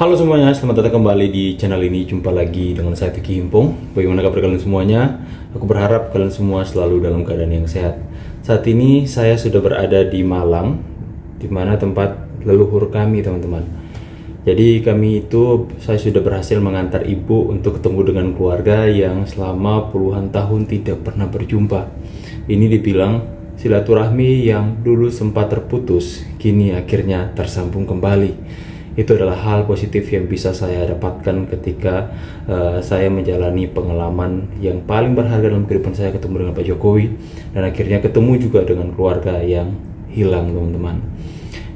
Halo semuanya, selamat datang kembali di channel ini. Jumpa lagi dengan saya Vicky Himpong. Bagaimana kabar kalian semuanya? Aku berharap kalian semua selalu dalam keadaan yang sehat. Saat ini saya sudah berada di Malang, di mana tempat leluhur kami, teman-teman. Jadi saya sudah berhasil mengantar ibu untuk ketemu dengan keluarga yang selama puluhan tahun tidak pernah berjumpa. Ini dibilang silaturahmi yang dulu sempat terputus, kini akhirnya tersambung kembali. Itu adalah hal positif yang bisa saya dapatkan ketika saya menjalani pengalaman yang paling berharga dalam kehidupan saya, ketemu dengan Pak Jokowi, dan akhirnya ketemu juga dengan keluarga yang hilang, teman-teman.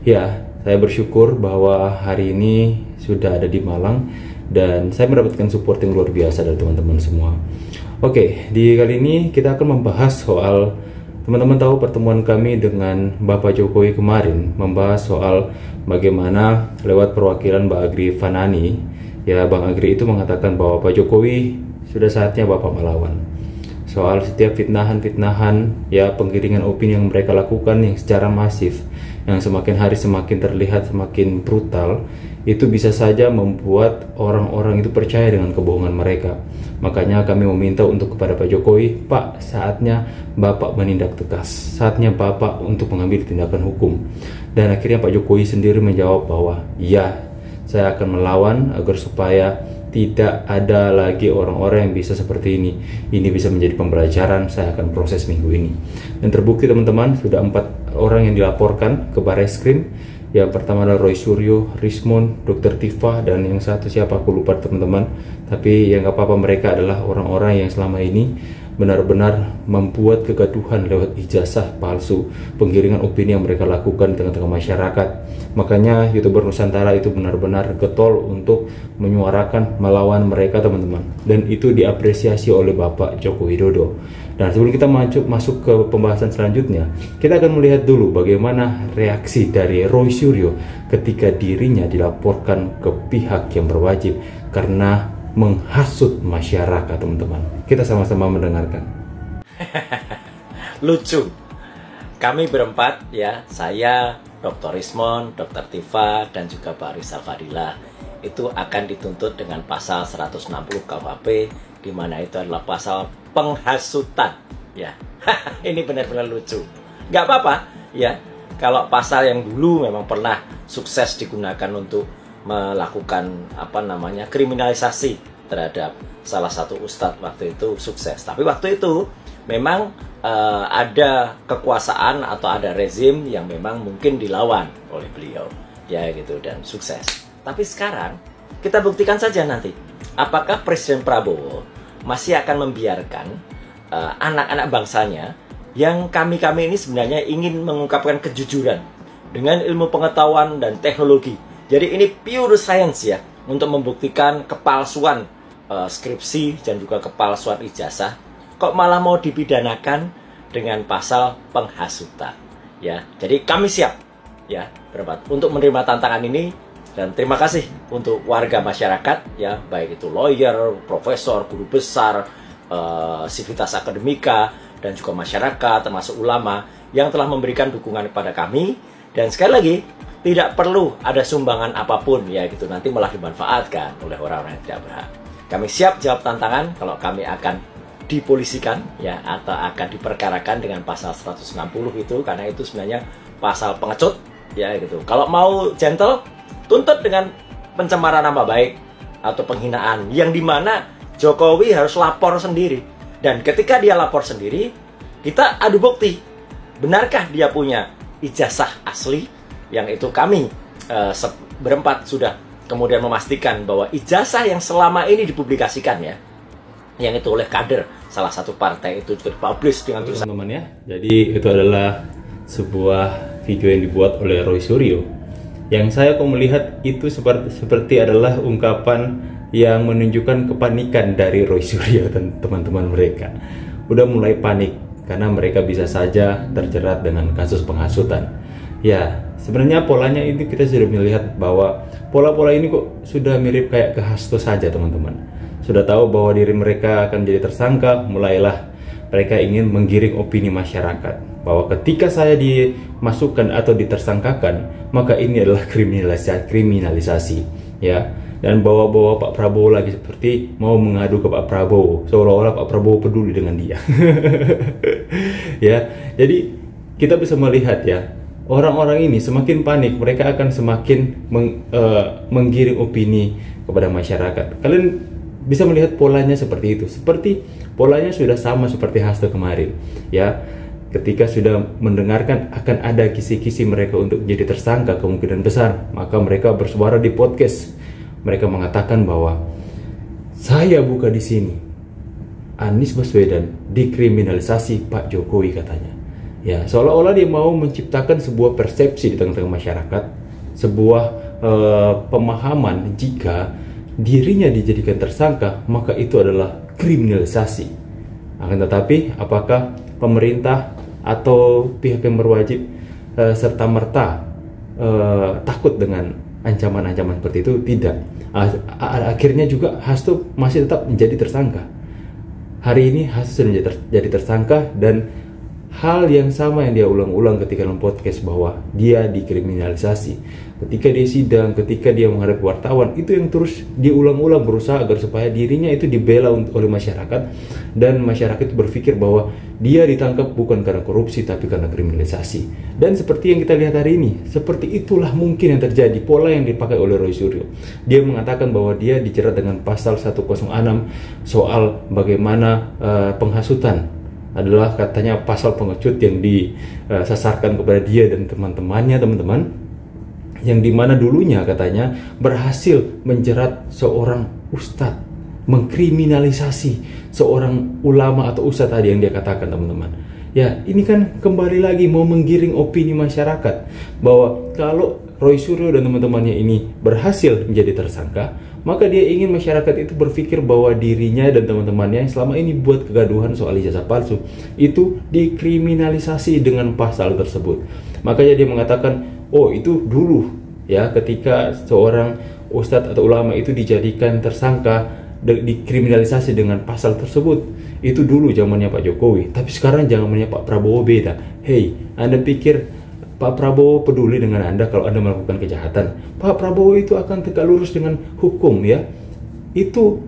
Ya, saya bersyukur bahwa hari ini sudah ada di Malang dan saya mendapatkan support yang luar biasa dari teman-teman semua. Oke, di kali ini kita akan membahas soal, teman-teman tahu pertemuan kami dengan Bapak Jokowi kemarin, membahas soal bagaimana lewat perwakilan Mbak Agri Fanani, ya Bang Agri itu mengatakan bahwa Pak Jokowi sudah saatnya Bapak melawan. Soal setiap fitnahan-fitnahan, ya penggiringan opini yang mereka lakukan yang secara masif, yang semakin hari semakin terlihat semakin brutal, itu bisa saja membuat orang-orang itu percaya dengan kebohongan mereka. Makanya kami meminta untuk kepada Pak Jokowi, Pak, saatnya Bapak menindak tegas, saatnya Bapak untuk mengambil tindakan hukum. Dan akhirnya Pak Jokowi sendiri menjawab bahwa ya, saya akan melawan agar supaya tidak ada lagi orang-orang yang bisa seperti ini. Ini bisa menjadi pembelajaran, saya akan proses minggu ini. Dan terbukti teman-teman, sudah 4 orang yang dilaporkan ke Barreskrim. Yang pertama adalah Roy Suryo, Rismond, Dr. Tifa, dan yang satu siapa aku lupa teman-teman. Tapi yang gak apa-apa, mereka adalah orang-orang yang selama ini benar-benar membuat kegaduhan lewat ijazah palsu, penggiringan opini yang mereka lakukan di tengah-tengah masyarakat. Makanya YouTuber Nusantara itu benar-benar getol untuk menyuarakan melawan mereka, teman-teman. Dan itu diapresiasi oleh Bapak Joko Widodo. Dan sebelum kita masuk ke pembahasan selanjutnya, kita akan melihat dulu bagaimana reaksi dari Roy Suryo ketika dirinya dilaporkan ke pihak yang berwajib karena menghasut masyarakat, teman-teman. Kita sama-sama mendengarkan. Lucu. Kami berempat, ya, saya, Dr. Rismond, Dr. Tifa, dan juga Pak Rizal Fadilah, itu akan dituntut dengan pasal 160 KUHP, di mana itu adalah pasal penghasutan, ya. Ini benar-benar lucu. Nggak apa-apa, ya. Kalau pasal yang dulu memang pernah sukses digunakan untuk melakukan kriminalisasi terhadap salah satu ustadz, waktu itu sukses. Tapi waktu itu memang ada kekuasaan atau ada rezim yang memang mungkin dilawan oleh beliau, ya gitu, dan sukses. Tapi sekarang kita buktikan saja nanti apakah Presiden Prabowo masih akan membiarkan anak-anak bangsanya yang kami ini sebenarnya ingin mengungkapkan kejujuran dengan ilmu pengetahuan dan teknologi. Jadi ini pure science, ya, untuk membuktikan kepalsuan skripsi dan juga kepalsuan ijazah, kok malah mau dipidanakan dengan pasal penghasutan, ya. Jadi kami siap, ya, berempat untuk menerima tantangan ini. Dan terima kasih untuk warga masyarakat, ya, baik itu lawyer, profesor, guru besar, sivitas akademika, dan juga masyarakat termasuk ulama yang telah memberikan dukungan kepada kami. Dan sekali lagi, tidak perlu ada sumbangan apapun, ya gitu, nanti malah dimanfaatkan oleh orang-orang yang tidak berhak. Kami siap jawab tantangan kalau kami akan dipolisikan, ya, atau akan diperkarakan dengan pasal 160 itu, karena itu sebenarnya pasal pengecut, ya gitu. Kalau mau gentle, tuntut dengan pencemaran nama baik atau penghinaan, yang dimana Jokowi harus lapor sendiri. Dan ketika dia lapor sendiri, kita adu bukti. Benarkah dia punya ijazah asli? Yang itu kami berempat sudah kemudian memastikan bahwa ijazah yang selama ini dipublikasikan, ya, yang itu oleh kader salah satu partai, itu juga dipublish dengan tulisan, teman-teman, ya. Jadi itu adalah sebuah video yang dibuat oleh Roy Suryo. Yang saya kok melihat itu seperti adalah ungkapan yang menunjukkan kepanikan dari Roy Suryo dan teman-teman mereka. Udah mulai panik karena mereka bisa saja terjerat dengan kasus penghasutan. Ya, sebenarnya polanya ini kita sudah melihat bahwa pola-pola ini kok sudah mirip kayak ke Hasto saja, teman-teman. Sudah tahu bahwa diri mereka akan jadi tersangka, mulailah mereka ingin menggiring opini masyarakat bahwa ketika saya dimasukkan atau ditersangkakan, maka ini adalah kriminalisasi. ya, dan bawa-bawa Pak Prabowo lagi seperti mau mengadu ke Pak Prabowo, seolah-olah Pak Prabowo peduli dengan dia. Ya, jadi kita bisa melihat ya, orang-orang ini semakin panik, mereka akan semakin menggiring opini kepada masyarakat. Kalian bisa melihat polanya seperti itu, seperti polanya sudah sama seperti Hasto kemarin, ya. Ketika sudah mendengarkan akan ada kisi-kisi mereka untuk jadi tersangka kemungkinan besar, maka mereka bersuara di podcast. Mereka mengatakan bahwa saya buka di sini, Anies Baswedan dikriminalisasi Pak Jokowi katanya. Ya, seolah-olah dia mau menciptakan sebuah persepsi di tengah-tengah masyarakat, sebuah pemahaman jika dirinya dijadikan tersangka maka itu adalah kriminalisasi. Akan tetapi apakah pemerintah atau pihak yang berwajib serta-merta takut dengan ancaman-ancaman seperti itu? Tidak. Akhirnya juga Hasto masih tetap menjadi tersangka. Hari ini Hasto sudah jadi tersangka, dan hal yang sama yang dia ulang-ulang ketika dalam podcast bahwa dia dikriminalisasi. Ketika dia sidang, ketika dia menghadapi wartawan, itu yang terus diulang-ulang, berusaha agar supaya dirinya itu dibela oleh masyarakat, dan masyarakat itu berpikir bahwa dia ditangkap bukan karena korupsi tapi karena kriminalisasi. Dan seperti yang kita lihat hari ini, seperti itulah mungkin yang terjadi, pola yang dipakai oleh Roy Suryo. Dia mengatakan bahwa dia dijerat dengan pasal 106 soal bagaimana penghasutan adalah katanya pasal pengecut yang disasarkan kepada dia dan teman-temannya, teman-teman, yang dimana dulunya katanya berhasil menjerat seorang ustadz, mengkriminalisasi seorang ulama atau ustadz tadi yang dia katakan, teman-teman. Ya, ini kan kembali lagi mau menggiring opini masyarakat bahwa kalau Roy Suryo dan teman-temannya ini berhasil menjadi tersangka, maka dia ingin masyarakat itu berpikir bahwa dirinya dan teman-temannya yang selama ini buat kegaduhan soal ijazah palsu itu dikriminalisasi dengan pasal tersebut. Makanya dia mengatakan, oh itu dulu ya, ketika seorang ustadz atau ulama itu dijadikan tersangka, dikriminalisasi dengan pasal tersebut, itu dulu zamannya Pak Jokowi. Tapi sekarang zamannya Pak Prabowo beda. Hei, Anda pikir Pak Prabowo peduli dengan Anda kalau Anda melakukan kejahatan? Pak Prabowo itu akan tegak lurus dengan hukum, ya. Itu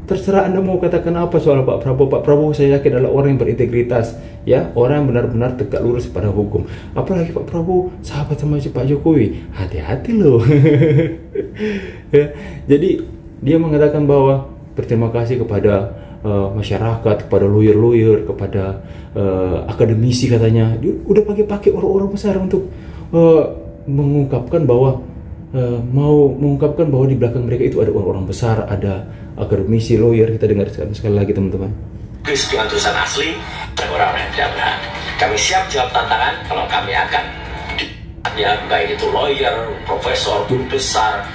terserah Anda mau katakan apa soal Pak Prabowo. Pak Prabowo saya yakin adalah orang yang berintegritas, ya, orang yang benar-benar tegak lurus pada hukum. Apalagi Pak Prabowo sahabat sama si Pak Jokowi. Hati-hati loh. Ya, jadi dia mengatakan bahwa berterima kasih kepada masyarakat, kepada lawyer-lawyer, kepada akademisi katanya. Dia udah pakai orang-orang besar untuk mengungkapkan bahwa mengungkapkan bahwa di belakang mereka itu ada orang-orang besar, ada akademisi, lawyer. Kita dengar sekali lagi, teman-teman. Dengan tulisan asli dan orang-orang yang tidak benar. Kami siap jawab tantangan kalau kami akan ya, baik itu lawyer, profesor, guru besar,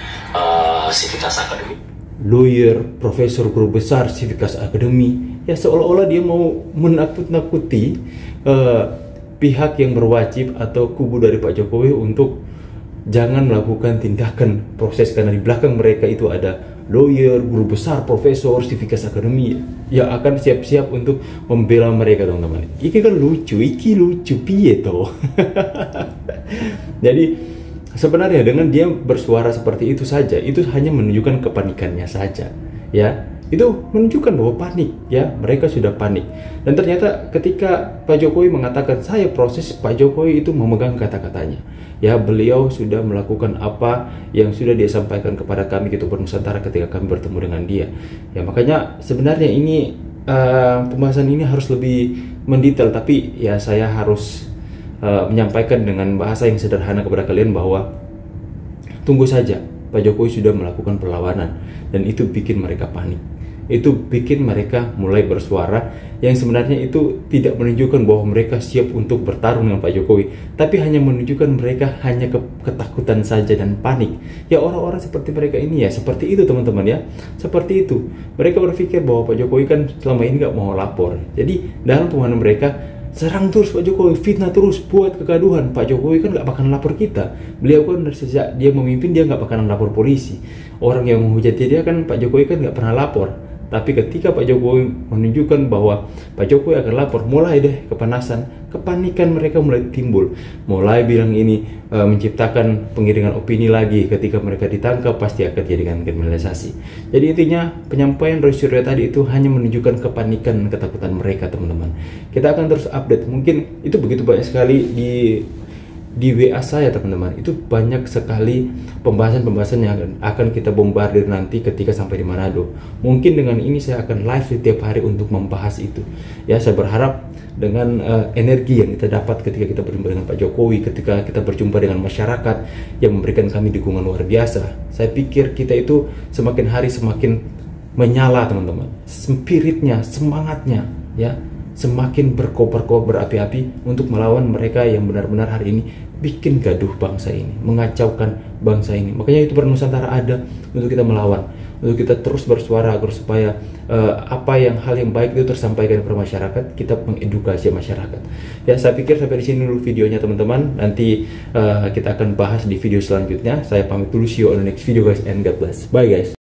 sivitas akademik. Lawyer, profesor, guru besar, sivitas akademi, ya seolah-olah dia mau menakut-nakuti pihak yang berwajib atau kubu dari Pak Jokowi untuk jangan melakukan tindakan proses, karena di belakang mereka itu ada lawyer, guru besar, profesor, sivitas akademi yang akan siap-siap untuk membela mereka, teman-teman. Iki kan lucu, piye toh. Jadi sebenarnya dengan dia bersuara seperti itu saja, itu hanya menunjukkan kepanikannya saja, ya. Itu menunjukkan bahwa panik, ya, mereka sudah panik. Dan ternyata ketika Pak Jokowi mengatakan saya proses, Pak Jokowi itu memegang kata-katanya. Ya, beliau sudah melakukan apa yang sudah dia sampaikan kepada kami gitu Nusantara ketika kami bertemu dengan dia. Ya, makanya sebenarnya ini pembahasan ini harus lebih mendetail, tapi ya saya harus menyampaikan dengan bahasa yang sederhana kepada kalian bahwa tunggu saja, Pak Jokowi sudah melakukan perlawanan dan itu bikin mereka panik. Itu bikin mereka mulai bersuara yang sebenarnya itu tidak menunjukkan bahwa mereka siap untuk bertarung dengan Pak Jokowi, tapi hanya menunjukkan mereka hanya ketakutan saja dan panik. Ya, orang-orang seperti mereka ini ya seperti itu, teman-teman, ya. Seperti itu. Mereka berpikir bahwa Pak Jokowi kan selama ini nggak mau lapor. Jadi dalam pemahaman mereka, serang terus Pak Jokowi, fitnah terus, buat kegaduhan. Pak Jokowi kan nggak bakalan lapor kita. Beliau kan dari sejak dia memimpin dia nggak bakalan lapor polisi. Orang yang menghujat dia kan Pak Jokowi kan nggak pernah lapor. Tapi ketika Pak Jokowi menunjukkan bahwa Pak Jokowi akan lapor, mulai deh kepanasan, kepanikan mereka mulai timbul, mulai bilang ini menciptakan pengiringan opini lagi. Ketika mereka ditangkap pasti akan dijadikan kriminalisasi. Jadi intinya penyampaian Roy Suryo tadi itu hanya menunjukkan kepanikan dan ketakutan mereka, teman-teman. Kita akan terus update. Mungkin itu begitu banyak sekali di WA saya, teman-teman. Itu banyak sekali pembahasan-pembahasan yang akan kita bombardir nanti ketika sampai di Manado. Mungkin dengan ini saya akan live setiap hari untuk membahas itu. Ya, saya berharap dengan energi yang kita dapat ketika kita berjumpa dengan Pak Jokowi, ketika kita berjumpa dengan masyarakat yang memberikan kami dukungan luar biasa, saya pikir kita itu semakin hari semakin menyala, teman-teman. Spiritnya, semangatnya, ya, semakin berkobar-kobar, berapi-api untuk melawan mereka yang benar-benar hari ini bikin gaduh bangsa ini, mengacaukan bangsa ini. Makanya YouTuber Nusantara ada untuk kita melawan, untuk kita terus bersuara agar supaya hal yang baik itu tersampaikan kepada masyarakat, kita mengedukasi masyarakat. Ya, saya pikir sampai di sini dulu videonya, teman-teman. Nanti kita akan bahas di video selanjutnya. Saya pamit dulu, see you on the next video guys, and God bless. Bye guys.